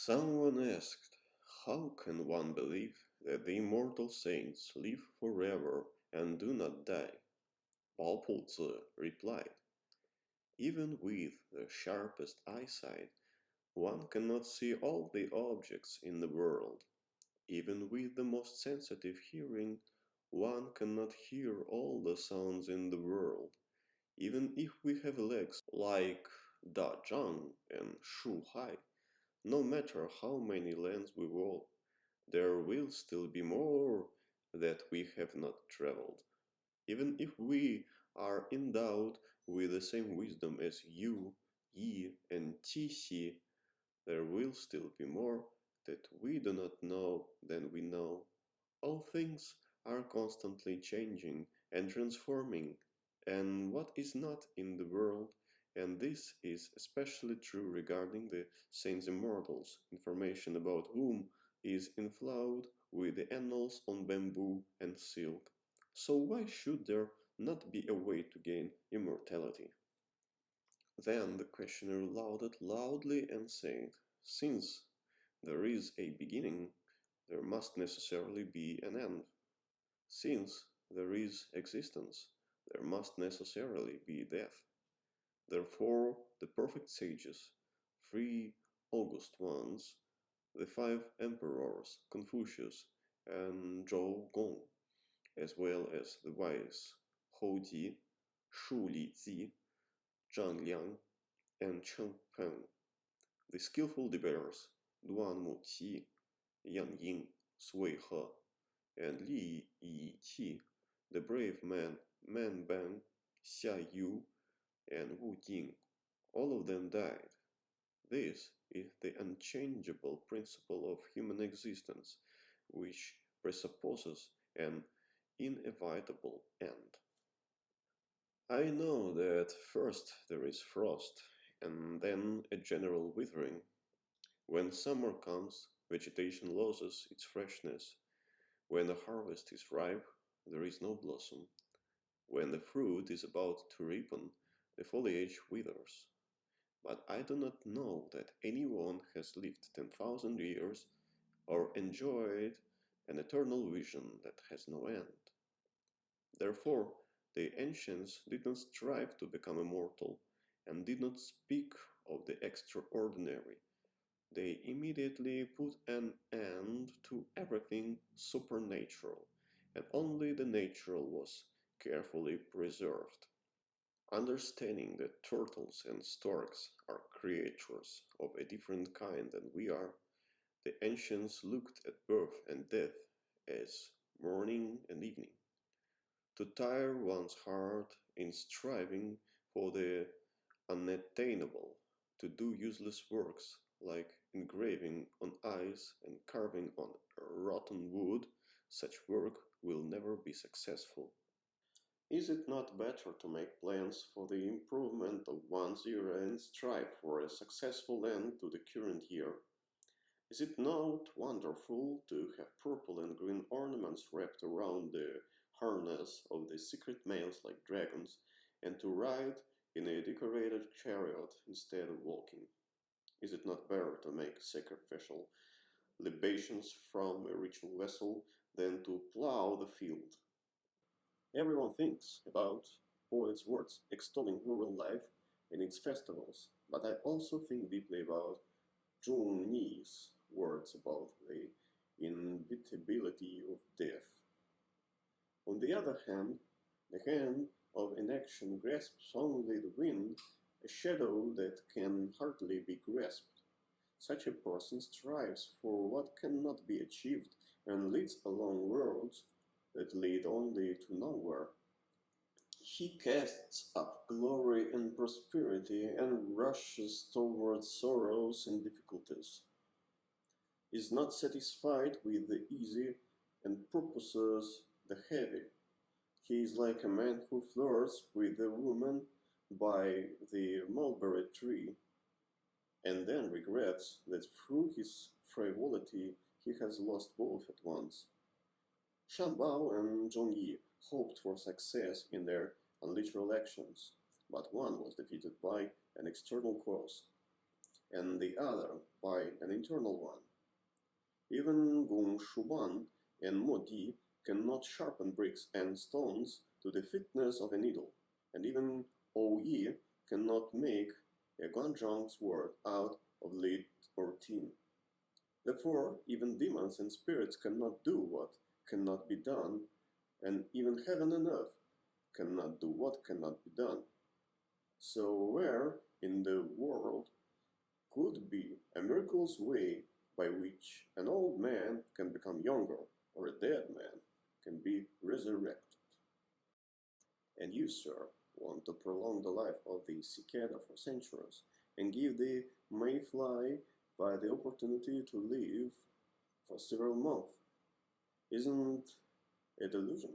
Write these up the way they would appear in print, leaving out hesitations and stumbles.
Someone asked, how can one believe that the immortal saints live forever and do not die? BaoPuZi replied, even with the sharpest eyesight, one cannot see all the objects in the world. Even with the most sensitive hearing, one cannot hear all the sounds in the world. Even if we have legs like Da Zhang and Shu Hai, no matter how many lands we walk, there will still be more that we have not traveled. Even if we are endowed with the same wisdom as Yu, Yi, and Qixi, there will still be more that we do not know than we know. All things are constantly changing and transforming, and what is not in the world, and this is especially true regarding the saints immortals, information about whom is inflowed with the annals on bamboo and silk. So why should there not be a way to gain immortality? Then the questioner lauded loudly and said, since there is a beginning, there must necessarily be an end. Since there is existence, there must necessarily be death. Therefore, the perfect sages, three august ones, the five emperors, Confucius and Zhou Gong, as well as the wise Houji, Shu Lizi, Zhang Liang, and Cheng Peng, the skillful debaters, Duan Muqi, Yang Ying, Sui He, and Li Yiqi, the brave man Man Bang, Xia Yu, and Wu Jing, all of them died. This is the unchangeable principle of human existence, which presupposes an inevitable end. I know that first there is frost, and then a general withering. When summer comes, vegetation loses its freshness. When the harvest is ripe, there is no blossom. When the fruit is about to ripen, the foliage withers. But I do not know that anyone has lived 10,000 years or enjoyed an eternal vision that has no end. Therefore, the ancients did not strive to become immortal and did not speak of the extraordinary. They immediately put an end to everything supernatural, and only the natural was carefully preserved. Understanding that turtles and storks are creatures of a different kind than we are, the ancients looked at birth and death as morning and evening. To tire one's heart in striving for the unattainable, to do useless works like engraving on ice and carving on rotten wood, such work will never be successful. Is it not better to make plans for the improvement of one's year and strive for a successful end to the current year? Is it not wonderful to have purple and green ornaments wrapped around the harness of the secret males like dragons, and to ride in a decorated chariot instead of walking? Is it not better to make sacrificial libations from a ritual vessel than to plough the field? Everyone thinks about poets' words extolling rural life and its festivals, but I also think deeply about Zhong Ni's words about the inevitability of death. On the other hand, the hand of inaction grasps only the wind, a shadow that can hardly be grasped. Such a person strives for what cannot be achieved and leads along roads that lead only to nowhere. He casts up glory and prosperity and rushes towards sorrows and difficulties. Is not satisfied with the easy and purposes the heavy. He is like a man who flirts with a woman by the mulberry tree, and then regrets that through his frivolity he has lost both at once. Shan Bao and Zhong Yi hoped for success in their unliteral actions, but one was defeated by an external cause. and the other by an internal one. Even Gong Shuban and Mo Di cannot sharpen bricks and stones to the fitness of a needle, and even O Yi cannot make a Guanzhong sword out of lead or tin. Therefore, even demons and spirits cannot do what cannot be done, and even heaven and earth cannot do what cannot be done. So where in the world could be a miraculous way by which an old man can become younger, or a dead man can be resurrected? And you, sir, want to prolong the life of the cicada for centuries and give the mayfly by the opportunity to live for several months. Isn't a delusion?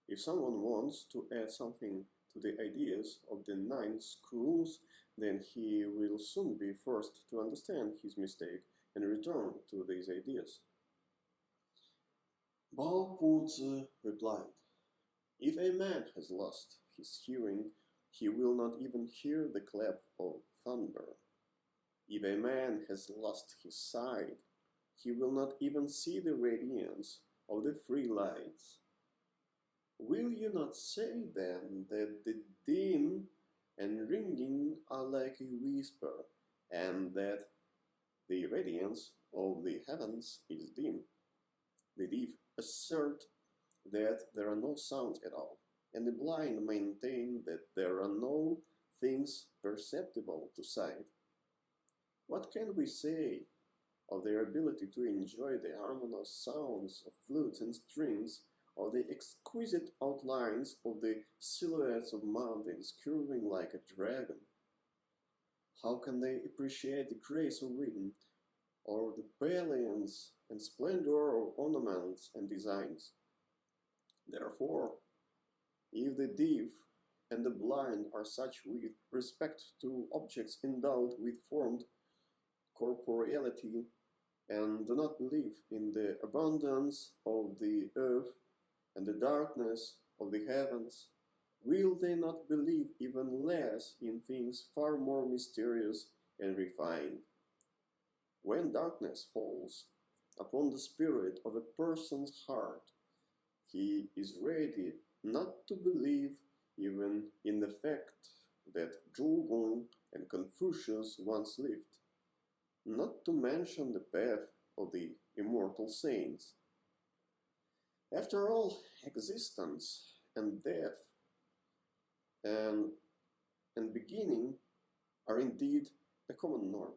If someone wants to add something to the ideas of the nine schools, then he will soon be forced to understand his mistake and return to these ideas. BaoPuZi replied, "If a man has lost his hearing, he will not even hear the clap of thunder. If a man has lost his sight, he will not even see the radiance of the free lights. Will you not say then that the din and ringing are like a whisper, and that the radiance of the heavens is dim? The deaf assert that there are no sounds at all, and the blind maintain that there are no things perceptible to sight. What can we say of their ability to enjoy the harmonious sounds of flutes and strings, or the exquisite outlines of the silhouettes of mountains curving like a dragon? How can they appreciate the grace of rhythm, or the brilliance and splendor of ornaments and designs? Therefore, if the deaf and the blind are such with respect to objects endowed with formed corporeality, and do not believe in the abundance of the earth and the darkness of the heavens, will they not believe even less in things far more mysterious and refined? When darkness falls upon the spirit of a person's heart, he is ready not to believe even in the fact that Zhu Gong and Confucius once lived, not to mention the path of the immortal saints. After all, existence and death and, and beginning are indeed a common norm.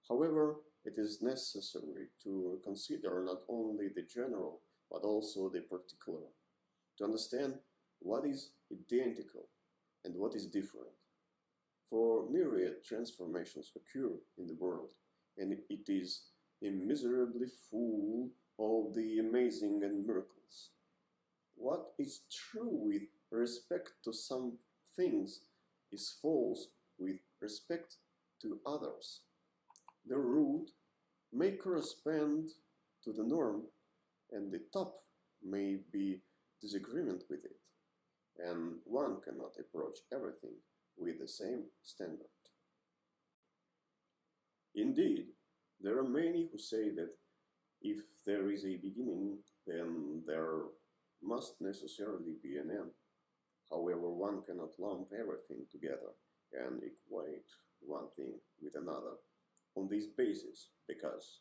However, it is necessary to consider not only the general but also the particular, to understand what is identical and what is different. For myriad transformations occur in the world, and it is immeasurably full of the amazing and miracles. What is true with respect to some things is false with respect to others. The root may correspond to the norm, and the top may be disagreement with it, and one cannot approach everything with the same standard. Indeed, there are many who say that if there is a beginning, then there must necessarily be an end. However, one cannot lump everything together and equate one thing with another on this basis, because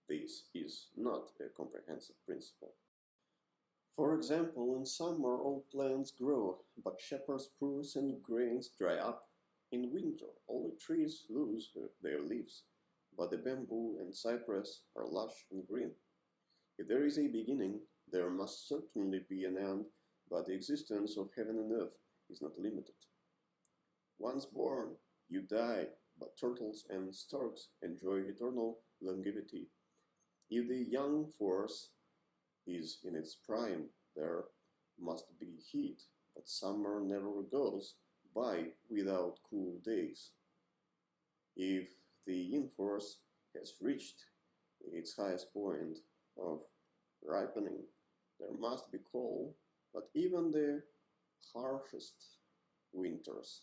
this is not a comprehensive principle. For example, in summer all plants grow, but shepherd's purse and grains dry up. In winter all the trees lose their leaves, but the bamboo and cypress are lush and green. If there is a beginning, there must certainly be an end, but the existence of heaven and earth is not limited. Once born, you die, but turtles and storks enjoy eternal longevity. If the young force is in its prime, there must be heat, but summer never goes by without cool days. If the yin force has reached its highest point of ripening, there must be cold, but even the harshest winters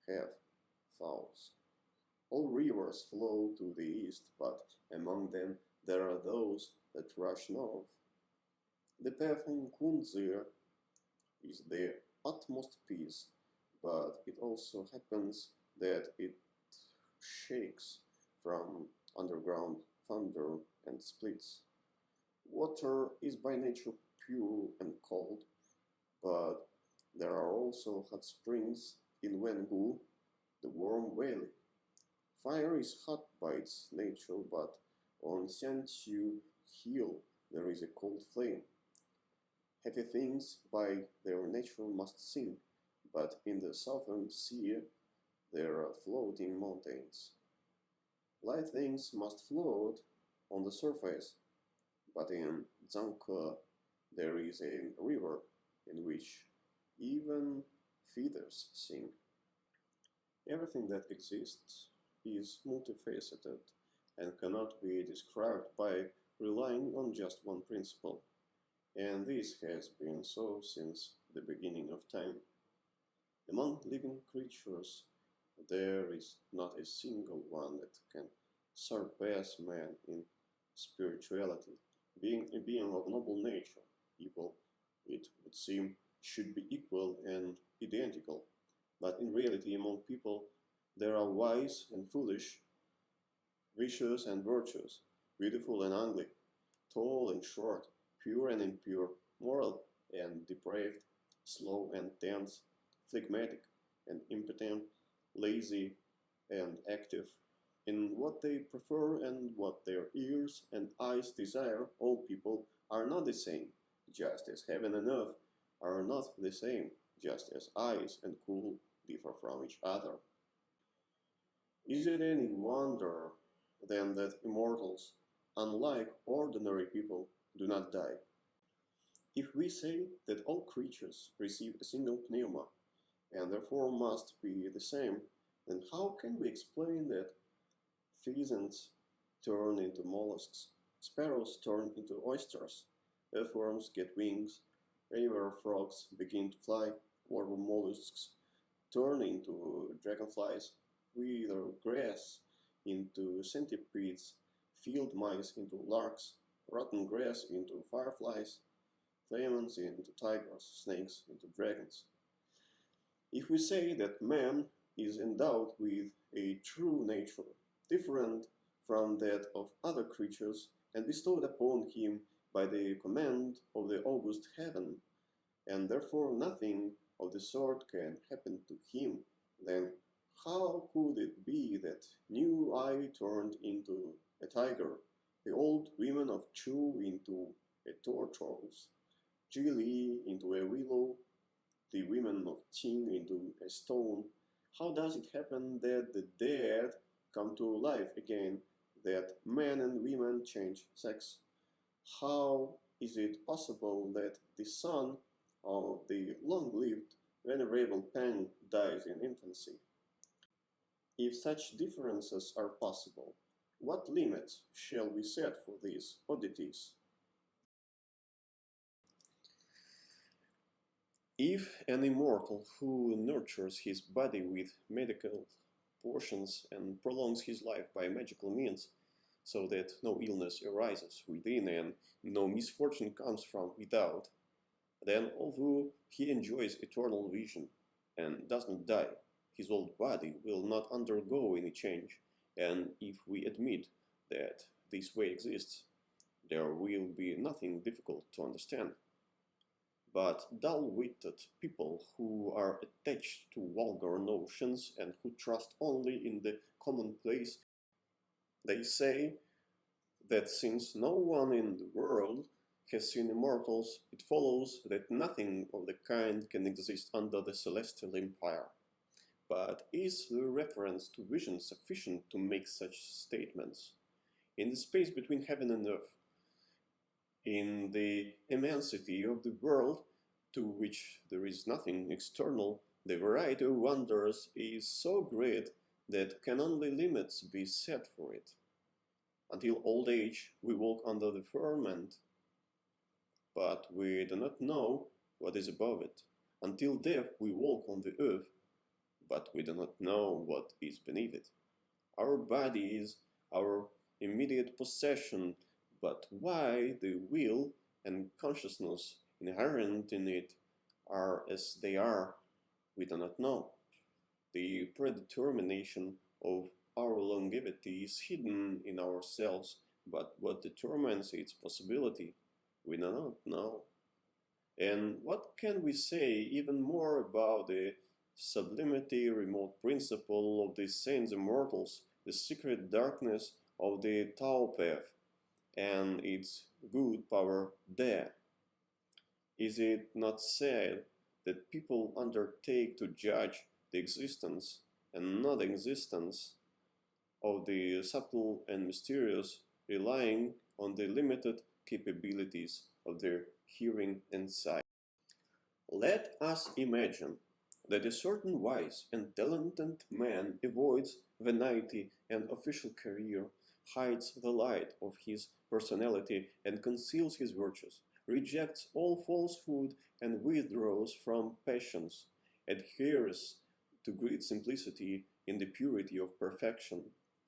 have thoughts. All rivers flow to the east, but among them there are those that rush north. The path in Kunzir is the utmost peace, but it also happens that it shakes from underground thunder and splits. Water is by nature pure and cold, but there are also hot springs in Wengu, the warm valley. Fire is hot by its nature, but on Xianqiu Hill there is a cold flame. Heavy things by their nature must sink, but in the southern sea there are floating mountains. Light things must float on the surface, but in Zhangke there is a river in which even feathers sing. Everything that exists is multifaceted and cannot be described by relying on just one principle, and this has been so since the beginning of time. Among living creatures, there is not a single one that can surpass man in spirituality. Being a being of noble nature, people, it would seem, should be equal and identical. But in reality, among people, there are wise and foolish, vicious and virtuous, beautiful and ugly, tall and short, pure and impure, moral and depraved, slow and tense, phlegmatic and impotent, lazy and active. In what they prefer and what their ears and eyes desire, all people are not the same, just as heaven and earth are not the same, just as ice and cool differ from each other. Is it any wonder, then, that immortals, unlike ordinary people, do not die? If we say that all creatures receive a single pneuma, and therefore must be the same, then how can we explain that pheasants turn into mollusks, sparrows turn into oysters, earthworms get wings, river frogs begin to fly, water mollusks turn into dragonflies, wither grass into centipedes, field mice into larks, rotten grass into fireflies, claimants into tigers, snakes into dragons? If we say that man is endowed with a true nature, different from that of other creatures, and bestowed upon him by the command of the august heaven, and therefore nothing of the sort can happen to him, then how could it be that New Eye turned into a tiger, the old women of Chu into a tortoise, Jili into a willow, the women of Qing into a stone? How does it happen that the dead come to life again, that men and women change sex? How is it possible that the son of the long-lived venerable Peng dies in infancy? If such differences are possible, what limits shall we set for these oddities? If an immortal who nurtures his body with medical potions and prolongs his life by magical means, so that no illness arises within and no misfortune comes from without, then although he enjoys eternal vision and does not die, his old body will not undergo any change, and if we admit that this way exists, there will be nothing difficult to understand. But dull-witted people who are attached to vulgar notions and who trust only in the commonplace, they say that since no one in the world has seen immortals, it follows that nothing of the kind can exist under the celestial empire. But is the reference to vision sufficient to make such statements? In the space between heaven and earth, in the immensity of the world, to which there is nothing external, the variety of wonders is so great that can only limits be set for it. Until old age we walk under the firmament, but we do not know what is above it. Until death we walk on the earth, but we do not know what is beneath it. Our body is our immediate possession, but why the will and consciousness inherent in it are as they are, we do not know. The predetermination of our longevity is hidden in ourselves, but what determines its possibility, we do not know. And what can we say even more about the sublimity remote principle of the saints immortals, the secret darkness of the Tao path, and its good power there? Is it not said that people undertake to judge the existence and not existence of the subtle and mysterious, relying on the limited capabilities of their hearing and sight? Let us imagine that a certain wise and talented man avoids vanity and official career, hides the light of his personality and conceals his virtues, rejects all falsehood and withdraws from passions, adheres to great simplicity in the purity of perfection,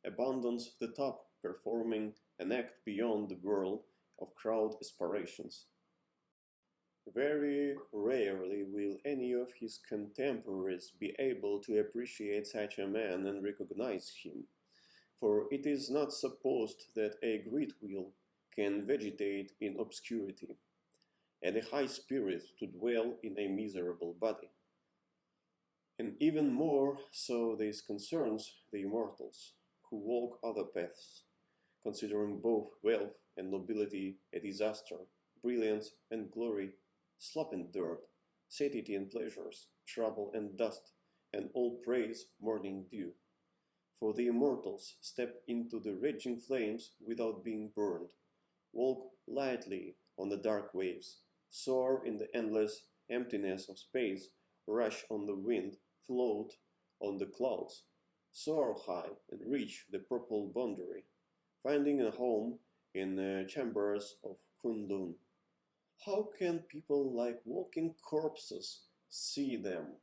abandons the top, performing an act beyond the world of crowd aspirations. Very rarely will any of his contemporaries be able to appreciate such a man and recognize him, for it is not supposed that a great will can vegetate in obscurity, and a high spirit to dwell in a miserable body. And even more so this concerns the immortals, who walk other paths, considering both wealth and nobility a disaster, brilliance and glory slop and dirt, satiety and pleasures, trouble and dust, and all praise morning dew. For the immortals step into the raging flames without being burned, walk lightly on the dark waves, soar in the endless emptiness of space, rush on the wind, float on the clouds, soar high and reach the purple boundary, finding a home in the chambers of Kunlun. How can people like walking corpses see them